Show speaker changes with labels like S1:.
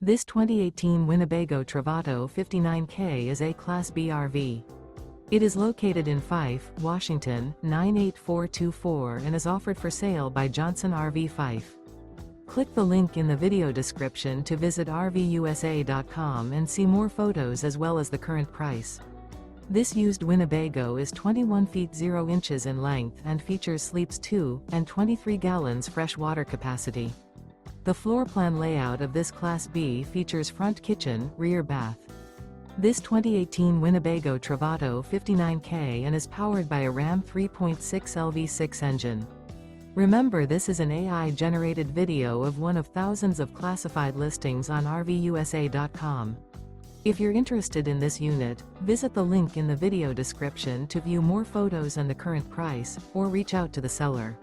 S1: This 2018 Winnebago Travato 59k is a Class B RV. It is located in Fife, Washington, 98424 and is offered for sale by Johnson RV Fife. Click the link in the video description to visit RVUSA.com and see more photos as well as the current price. This used Winnebago is 21 feet 0 inches in length and features sleeps 2 and 23 gallons fresh water capacity. The floor plan layout of this Class B features front kitchen, rear bath. This 2018 Winnebago Travato 59k and is powered by a Ram 3.6 LV6 engine. Remember, this is an AI-generated video of one of thousands of classified listings on RVUSA.com. If you're interested in this unit, visit the link in the video description to view more photos and the current price, or reach out to the seller.